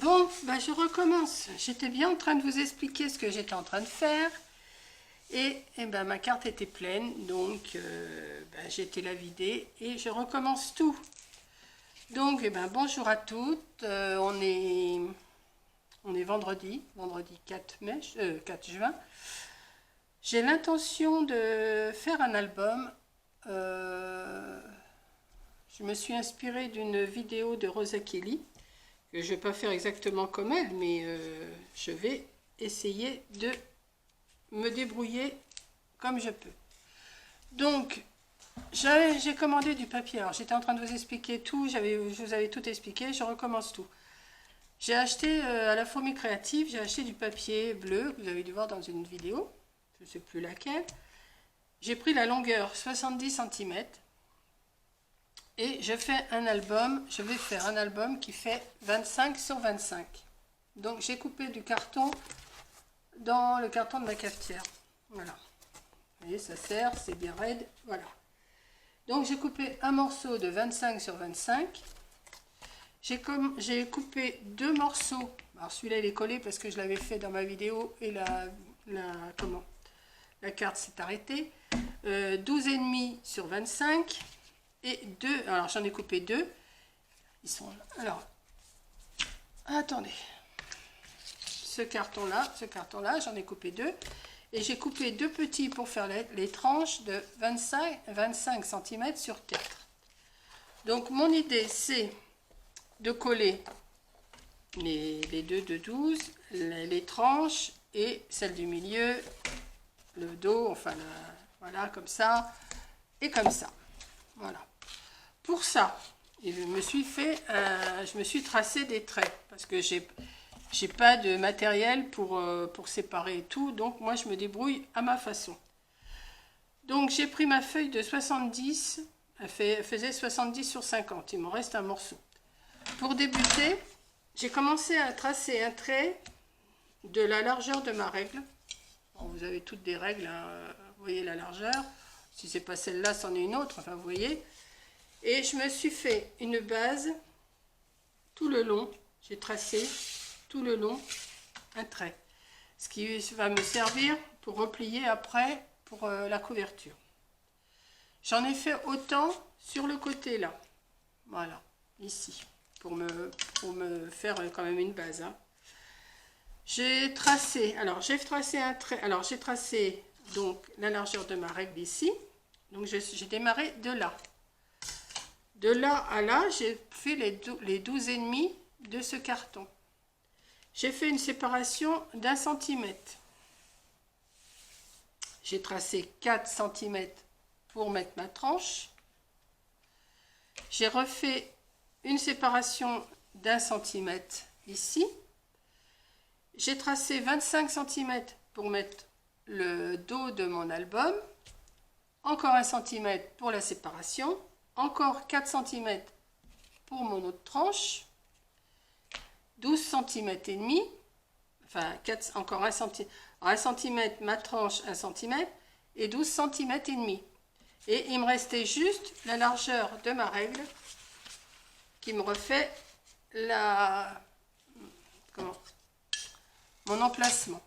Bon, bah je recommence. J'étais bien en train de vous expliquer ce que j'étais en train de faire. Et ben, ma carte était pleine, donc j'ai été la vider et je recommence tout. Donc, bonjour à toutes. On est vendredi 4 mai, 4 juin. J'ai l'intention de faire un album. Je me suis inspirée d'une vidéo de Rosa Kelly, que je ne vais pas faire exactement comme elle, mais je vais essayer de me débrouiller comme je peux. Donc, j'ai commandé du papier. Alors, j'étais en train de vous expliquer tout, je vous avais tout expliqué, je recommence tout. J'ai acheté à la Fourmi Créative, j'ai acheté du papier bleu, que vous avez dû voir dans une vidéo, je ne sais plus laquelle. J'ai pris la longueur 70 cm et je vais faire un album qui fait 25 sur 25. Donc, j'ai coupé du carton dans le carton de ma cafetière. Voilà. Vous voyez, ça serre, c'est bien raide. Voilà. Donc, j'ai coupé un morceau de 25 sur 25. J'ai coupé deux morceaux. Alors, celui-là, il est collé parce que je l'avais fait dans ma vidéo et la carte s'est arrêtée. 12,5 sur 25. Et deux. Alors, j'en ai coupé deux. Ils sont là. Alors, attendez. Ce carton-là, j'en ai coupé deux. Et j'ai coupé deux petits pour faire les tranches de 25 cm sur 4. Donc, mon idée, c'est de coller les deux de 12, les tranches et celle du milieu, le dos, enfin, voilà, comme ça et comme ça. Voilà. Pour ça, je me suis tracé des traits parce que j'ai pas de matériel pour séparer tout, donc moi je me débrouille à ma façon. Donc j'ai pris ma feuille de 70, elle faisait 70 sur 50, il m'en reste un morceau. Pour débuter, j'ai commencé à tracer un trait de la largeur de ma règle. Bon, vous avez toutes des règles, hein, vous voyez la largeur, si c'est pas celle-là, c'en est une autre, enfin vous voyez. Et je me suis fait une base tout le long, j'ai tracé tout le long un trait, ce qui va me servir pour replier après pour la couverture. J'en ai fait autant sur le côté là, voilà, ici, pour me faire quand même une base, hein. J'ai tracé un trait, alors j'ai tracé donc la largeur de ma règle ici, donc j'ai démarré de là. De là à là, j'ai fait les 12,5 de ce carton. J'ai fait une séparation d'1 cm. J'ai tracé 4 cm pour mettre ma tranche. J'ai refait une séparation d'1 cm ici. J'ai tracé 25 cm pour mettre le dos de mon album. Encore 1 cm pour la séparation. Encore 4 cm pour mon autre tranche. 12 cm et demi, enfin encore 1 cm, alors 1 cm ma tranche, 1 cm, et 12 cm et demi. Et il me restait juste la largeur de ma règle qui me refait mon emplacement.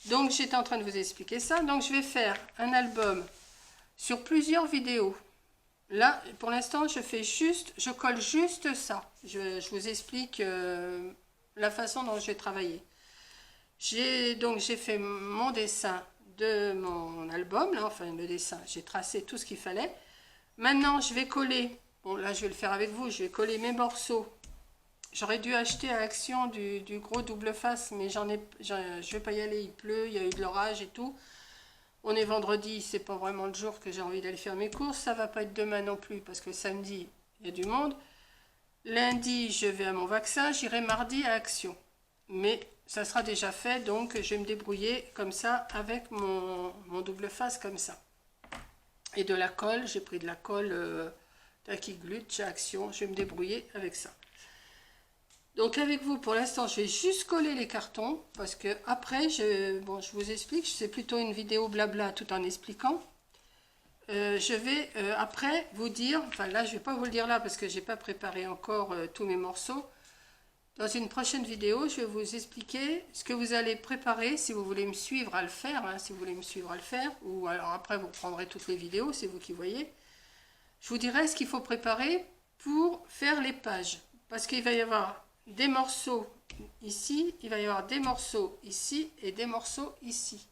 Donc j'étais en train de vous expliquer ça. Donc je vais faire un album sur plusieurs vidéos. Là, pour l'instant, je colle juste ça. Je vous explique la façon dont je vais travailler. J'ai fait mon dessin de mon album, là, enfin le dessin, j'ai tracé tout ce qu'il fallait. Maintenant, je vais coller, bon là je vais le faire avec vous, je vais coller mes morceaux. J'aurais dû acheter à Action du gros double face, mais je vais pas y aller, il pleut, il y a eu de l'orage et tout. On est vendredi, c'est pas vraiment le jour que j'ai envie d'aller faire mes courses. Ça va pas être demain non plus parce que samedi, il y a du monde. Lundi, je vais à mon vaccin. J'irai mardi à Action. Mais ça sera déjà fait, donc je vais me débrouiller comme ça avec mon double face comme ça. Et de la colle, j'ai pris de la colle Taki-Glut chez Action. Je vais me débrouiller avec ça. Donc avec vous, pour l'instant, je vais juste coller les cartons parce que après, je vous explique, c'est plutôt une vidéo blabla tout en expliquant. Je vais après vous dire, enfin là, je ne vais pas vous le dire là parce que je n'ai pas préparé encore tous mes morceaux. Dans une prochaine vidéo, je vais vous expliquer ce que vous allez préparer si vous voulez me suivre à le faire, hein, si vous voulez me suivre à le faire, ou alors après vous prendrez toutes les vidéos, c'est vous qui voyez. Je vous dirai ce qu'il faut préparer pour faire les pages, parce qu'il va y avoir des morceaux ici, il va y avoir des morceaux ici et des morceaux ici.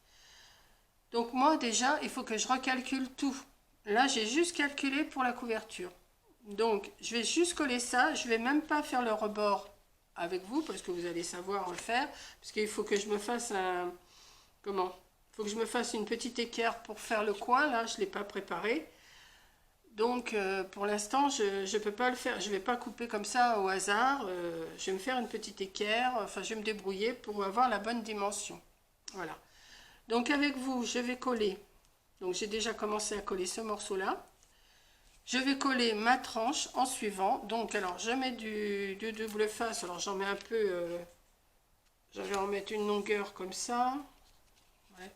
Donc moi déjà, il faut que je recalcule tout. Là, j'ai juste calculé pour la couverture. Donc, je vais juste coller ça, je ne vais même pas faire le rebord avec vous parce que vous allez savoir le faire, parce qu'il faut que je me fasse un, comment, il faut que je me fasse une petite équerre pour faire le coin, là je ne l'ai pas préparé, donc pour l'instant je ne peux pas le faire, je ne vais pas couper comme ça au hasard, je vais me faire une petite équerre, enfin je vais me débrouiller pour avoir la bonne dimension, voilà. Donc avec vous je vais coller, donc j'ai déjà commencé à coller ce morceau là. Je vais coller ma tranche en suivant. Donc, alors, je mets du double face. Alors, j'en mets un peu... je vais en mettre une longueur comme ça. Ouais.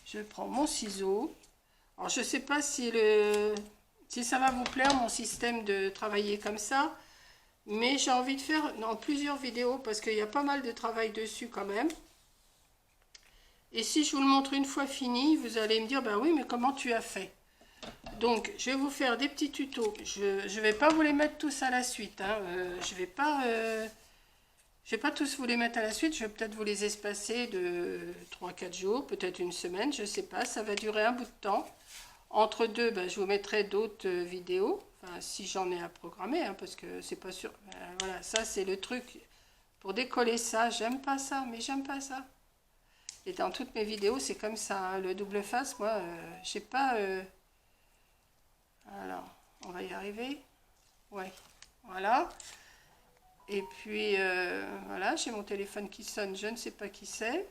Je prends mon ciseau. Alors, je ne sais pas si ça va vous plaire, mon système de travailler comme ça. Mais j'ai envie de faire dans plusieurs vidéos parce qu'il y a pas mal de travail dessus quand même. Et si je vous le montre une fois fini, vous allez me dire, ben oui, mais comment tu as fait ? Donc, je vais vous faire des petits tutos. Je ne vais pas vous les mettre tous à la suite. Hein. Je vais pas tous vous les mettre à la suite. Je vais peut-être vous les espacer de 3-4 jours, peut-être une semaine, je ne sais pas. Ça va durer un bout de temps. Entre deux, ben, je vous mettrai d'autres vidéos. Enfin, si j'en ai à programmer, hein, parce que c'est pas sûr. Voilà, ça c'est le truc. Pour décoller ça, j'aime pas ça, mais j'aime pas ça. Et dans toutes mes vidéos, c'est comme ça. Hein. Le double face, moi, je sais pas... Alors, on va y arriver. Ouais, voilà. Et puis, voilà, j'ai mon téléphone qui sonne, je ne sais pas qui c'est.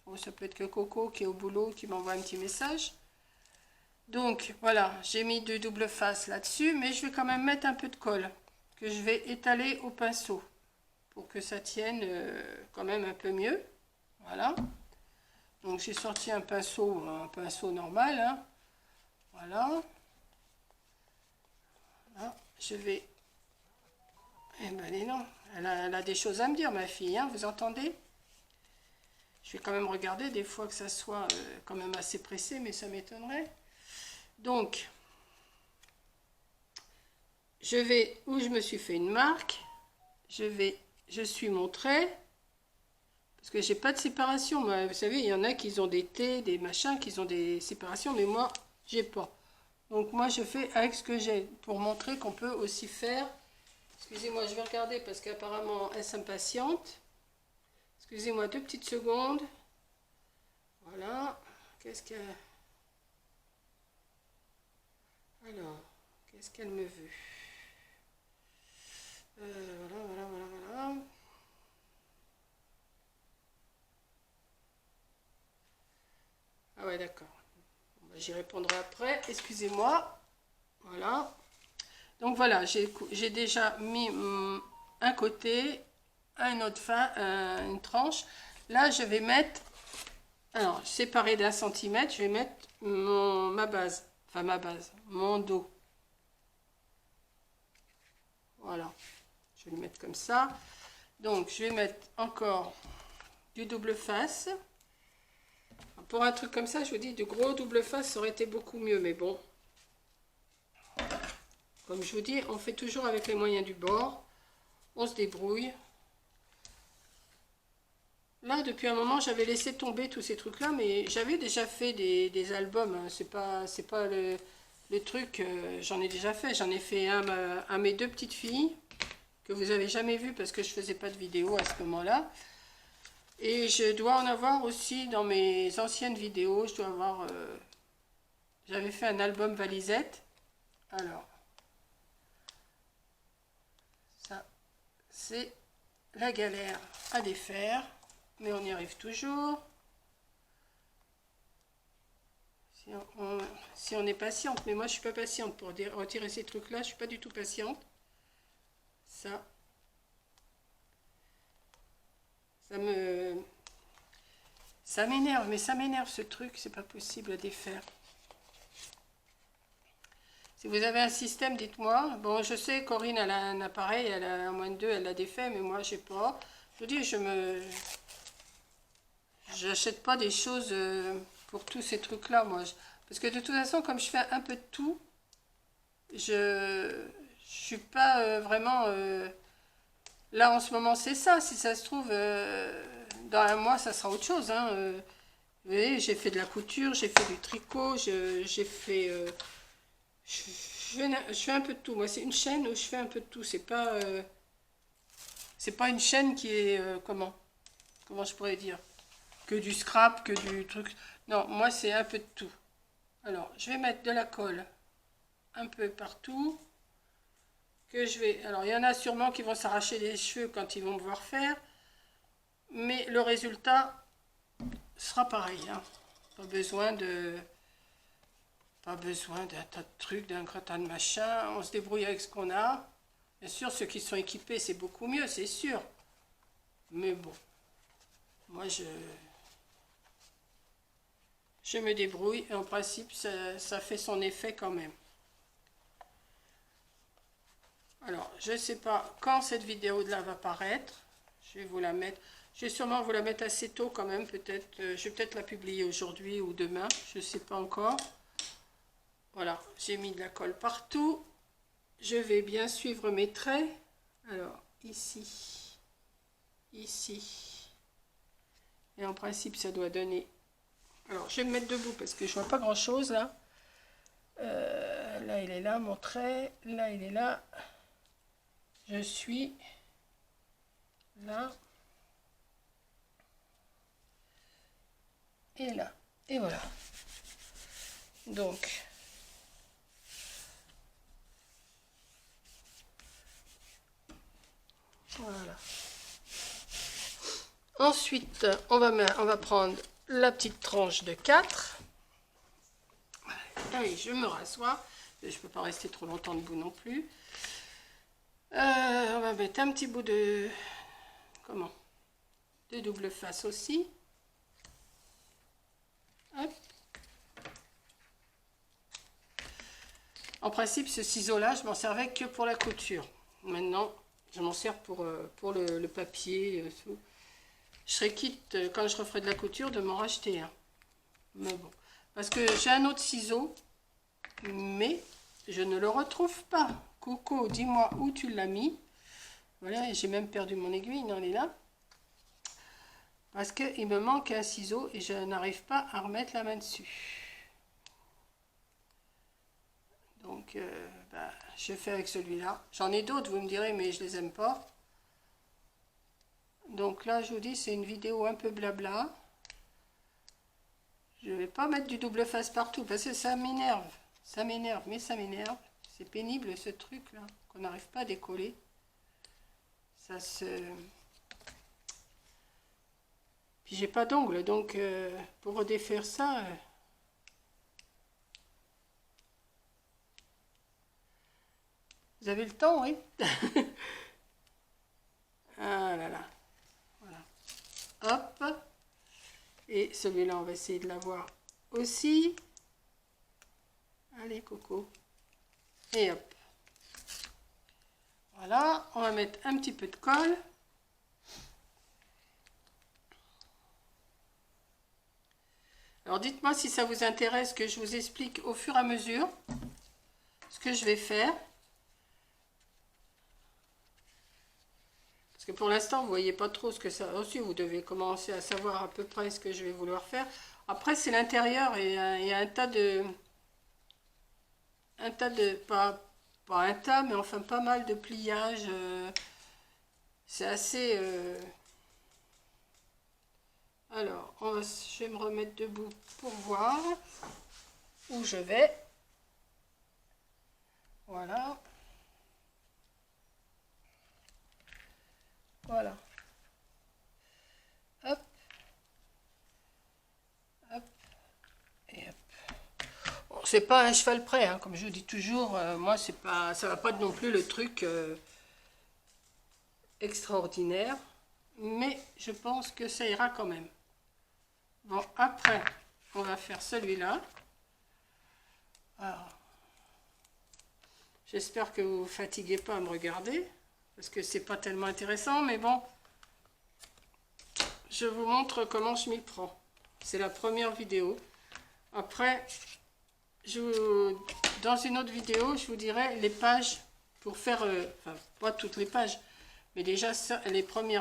Oh, ça peut être que Coco qui est au boulot, qui m'envoie un petit message. Donc, voilà, j'ai mis deux doubles faces là-dessus, mais je vais quand même mettre un peu de colle, que je vais étaler au pinceau, pour que ça tienne quand même un peu mieux. Voilà. Donc, j'ai sorti un pinceau normal. Hein. Voilà. Ah, je vais... Eh ben, allez, non. Elle a des choses à me dire, ma fille, hein, vous entendez? Je vais quand même regarder, des fois que ça soit quand même assez pressé, mais ça m'étonnerait. Donc, je vais, où je me suis fait une marque, je suis mon trait, parce que j'ai pas de séparation. Moi, vous savez, il y en a qui ont des T, des machins, qui ont des séparations, mais moi, j'ai pas. Donc, moi, je fais avec ce que j'ai, pour montrer qu'on peut aussi faire... Excusez-moi, je vais regarder parce qu'apparemment elle s'impatiente. Excusez-moi 2 petites secondes. Voilà. Qu'est-ce qu'elle... Alors, qu'est-ce qu'elle me veut? Voilà. Ah ouais, d'accord. J'y répondrai après. Excusez-moi. Voilà. Donc voilà, j'ai déjà mis un côté, un autre fin, une tranche. Là, je vais mettre, alors séparé d'1 centimètre, je vais mettre ma base, mon dos. Voilà, je vais le mettre comme ça. Donc, je vais mettre encore du double face. Pour un truc comme ça, je vous dis, de gros double face, ça aurait été beaucoup mieux, mais bon. Comme je vous dis, on fait toujours avec les moyens du bord. On se débrouille. Là, depuis un moment, j'avais laissé tomber tous ces trucs-là, mais j'avais déjà fait des albums. Hein. C'est pas le truc, j'en ai déjà fait. J'en ai fait un à mes 2 petites filles, que vous avez jamais vu parce que je faisais pas de vidéo à ce moment-là. Et je dois en avoir aussi dans mes anciennes vidéos. Je dois avoir... j'avais fait un album valisette. Alors... Ça, c'est la galère à défaire, mais on y arrive toujours. Si on est patiente, mais moi je suis pas patiente pour retirer ces trucs-là, je suis pas du tout patiente. Ça m'énerve, mais ça m'énerve ce truc, c'est pas possible à défaire. Si vous avez un système, dites-moi. Bon, je sais, Corinne, elle a un appareil, elle a un moins de 2, elle l'a défait, mais moi, j'ai pas. Je vous dis, j'achète pas des choses pour tous ces trucs-là, moi. Parce que de toute façon, comme je fais un peu de tout, je suis pas vraiment... là, en ce moment, c'est ça. Si ça se trouve, dans un mois, ça sera autre chose, hein. Vous voyez, j'ai fait de la couture, j'ai fait du tricot, j'ai fait... je fais un peu de tout. Moi, c'est une chaîne où je fais un peu de tout. C'est pas une chaîne qui est... comment je pourrais dire? Que du scrap, que du truc. Non, moi, c'est un peu de tout. Alors, je vais mettre de la colle un peu partout. Alors, il y en a sûrement qui vont s'arracher les cheveux quand ils vont me voir faire. Mais le résultat sera pareil, hein. Pas besoin d'un tas de trucs, d'un gratin de machin. On se débrouille avec ce qu'on a. Bien sûr, ceux qui sont équipés, c'est beaucoup mieux, c'est sûr. Mais bon, moi, je me débrouille. Et en principe, ça fait son effet quand même. Alors, je ne sais pas quand cette vidéo de là va paraître. Je vais vous la mettre. Je vais sûrement vous la mettre assez tôt quand même. Peut-être, je vais peut-être la publier aujourd'hui ou demain. Je ne sais pas encore. Voilà, j'ai mis de la colle partout. Je vais bien suivre mes traits. Alors, ici, ici. Et en principe, ça doit donner... Alors, je vais me mettre debout parce que je vois pas grand-chose là. Là, il est là, mon trait. Là, il est là. Je suis là. Et là. Et voilà. Donc... Voilà. Ensuite, on va prendre la petite tranche de 4. Allez, je me rassois. Je ne peux pas rester trop longtemps debout non plus. On va mettre un petit bout de... de double face aussi. Hop. En principe, ce ciseau-là, je m'en servais que pour la couture. Maintenant, je m'en sers pour le papier. Tout. Je serais quitte, quand je referai de la couture, de m'en racheter un. Mais bon. Parce que j'ai un autre ciseau, mais je ne le retrouve pas. Coco, dis-moi où tu l'as mis. Voilà, et j'ai même perdu mon aiguille, non, elle est là. Parce qu'il me manque un ciseau et je n'arrive pas à remettre la main dessus. Donc, je fais avec celui-là. J'en ai d'autres, vous me direz, mais je les aime pas. Donc là, je vous dis, c'est une vidéo un peu blabla. Je ne vais pas mettre du double face partout parce que ça m'énerve. Ça m'énerve, mais ça m'énerve. C'est pénible ce truc-là, qu'on n'arrive pas à décoller. Ça se... Puis j'ai pas d'ongles, donc pour redéfaire ça... Vous avez le temps, oui. Ah là là. Voilà. Hop. Et celui-là, on va essayer de l'avoir aussi. Allez, Coco. Et hop. Voilà. On va mettre un petit peu de colle. Alors, dites-moi si ça vous intéresse que je vous explique au fur et à mesure ce que je vais faire. Parce que pour l'instant, vous voyez pas trop ce que ça... Aussi, vous devez commencer à savoir à peu près ce que je vais vouloir faire. Après, c'est l'intérieur et il y a un tas de... Pas un tas, mais enfin pas mal de pliages. C'est assez... Alors, je vais me remettre debout pour voir où je vais. Voilà. Voilà. Hop. Hop. Et hop. Bon, c'est pas un cheval prêt, hein, comme je vous dis toujours. Moi, c'est pas, ça va pas non plus le truc extraordinaire. Mais je pense que ça ira quand même. Bon, après, on va faire celui-là. Alors, J'espère que vous ne vous fatiguez pas à me regarder, parce que c'est pas tellement intéressant, mais bon, je vous montre comment je m'y prends. C'est la première vidéo. Après, dans une autre vidéo, je vous dirai les pages pour faire, enfin, pas toutes les pages, mais déjà ça, les premiers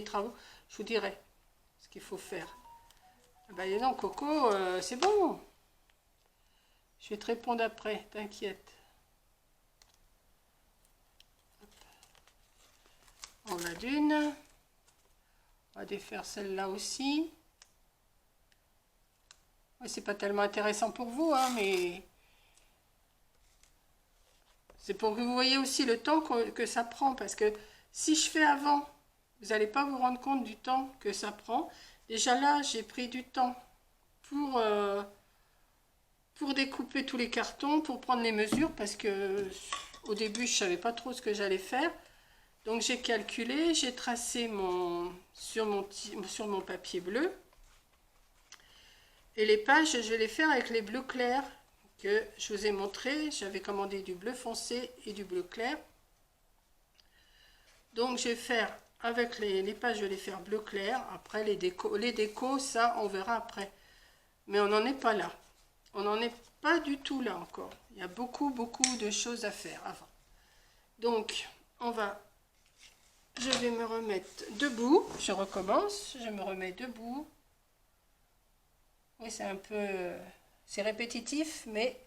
travaux, je vous dirai ce qu'il faut faire. Ah bah, et non, Coco, c'est bon. Je vais te répondre après, t'inquiète. On va d'une. On va défaire celle-là aussi. Ouais, c'est pas tellement intéressant pour vous, hein, mais c'est pour que vous voyez aussi le temps que ça prend. Parce que si je fais avant, vous n'allez pas vous rendre compte du temps que ça prend. Déjà là, j'ai pris du temps pour découper tous les cartons, pour prendre les mesures, parce que au début, je savais pas trop ce que j'allais faire. Donc j'ai calculé, j'ai tracé sur mon papier bleu. Et les pages, je vais les faire avec les bleus clairs que je vous ai montré. J'avais commandé du bleu foncé et du bleu clair. Donc je vais faire avec les pages, je vais les faire bleu clair. Après les décos, ça on verra après. Mais on n'en est pas là. On n'en est pas du tout là encore. Il y a beaucoup de choses à faire avant. Donc je vais me remettre debout. Je recommence. Je me remets debout. Oui, c'est un peu... c'est répétitif, mais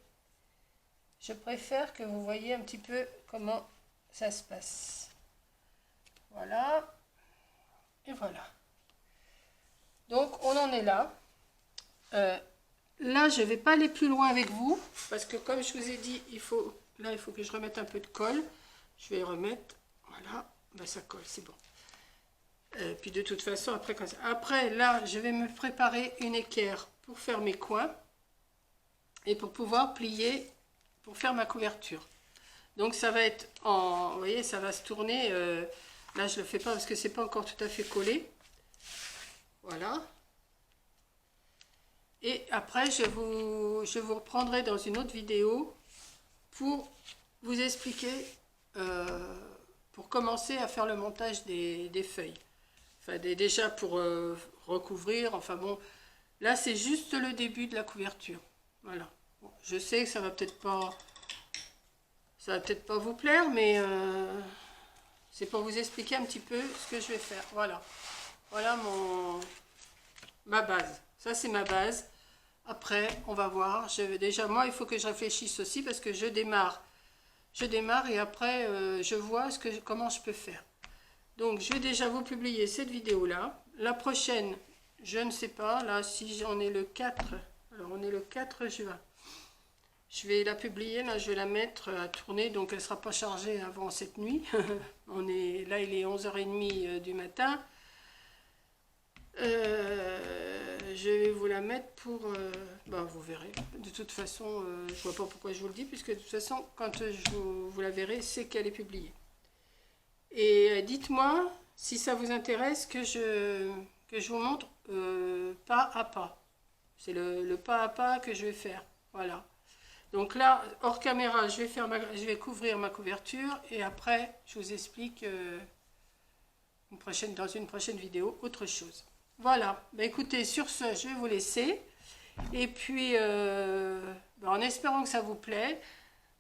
je préfère que vous voyez un petit peu comment ça se passe. Voilà. Et voilà. Donc, on en est là. Là, je ne vais pas aller plus loin avec vous, parce que comme je vous ai dit, il faut que je remette un peu de colle. Je vais remettre, voilà, ben, ça colle, c'est bon. Puis de toute façon, après, là, je vais me préparer une équerre pour faire mes coins et pour pouvoir plier, pour faire ma couverture. Donc ça va être vous voyez, ça va se tourner. Là, je ne le fais pas parce que c'est pas encore tout à fait collé. Voilà. Et après, je vous reprendrai dans une autre vidéo pour vous expliquer, pour commencer à faire le montage des feuilles. Enfin, déjà pour recouvrir, enfin bon, là c'est juste le début de la couverture. Voilà. Bon, je sais que ça va peut-être pas vous plaire, mais c'est pour vous expliquer un petit peu ce que je vais faire. Voilà. Voilà ma base. Ça c'est ma base. Après, on va voir. Déjà, moi, il faut que je réfléchisse aussi parce que je démarre et après, je vois comment je peux faire. Donc, je vais déjà vous publier cette vidéo-là. La prochaine, je ne sais pas. Là, si on est le 4, alors on est le 4 juin. Je vais la publier, là, je vais la mettre à tourner, donc elle ne sera pas chargée avant cette nuit. Là, il est 11h30 du matin. Je vais vous la mettre pour... vous verrez. De toute façon, je ne vois pas pourquoi je vous le dis, puisque de toute façon, quand vous la verrez, c'est qu'elle est publiée. Et dites-moi si ça vous intéresse que je vous montre pas à pas. C'est le pas à pas que je vais faire. Voilà. Donc là, hors caméra, je vais couvrir ma couverture et après, je vous explique dans une prochaine vidéo autre chose. Voilà. Écoutez, sur ce, je vais vous laisser. Et puis, en espérant que ça vous plaît,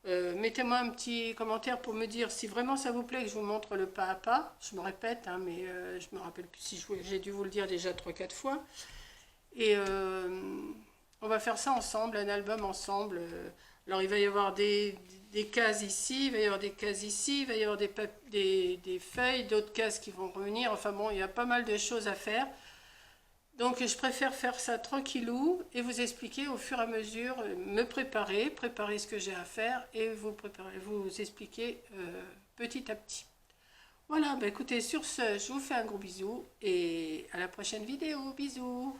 mettez-moi un petit commentaire pour me dire si vraiment ça vous plaît que je vous montre le pas à pas. Je me répète, hein, mais je me rappelle plus si j'ai dû vous le dire déjà 3-4 fois. Et on va faire ça ensemble, un album ensemble. Alors il va y avoir des cases ici, il va y avoir des cases ici, il va y avoir des feuilles, d'autres cases qui vont revenir. Enfin bon, il y a pas mal de choses à faire. Donc je préfère faire ça tranquillou et vous expliquer au fur et à mesure, me préparer ce que j'ai à faire et vous expliquer petit à petit. Voilà, écoutez, sur ce, je vous fais un gros bisou et à la prochaine vidéo. Bisous!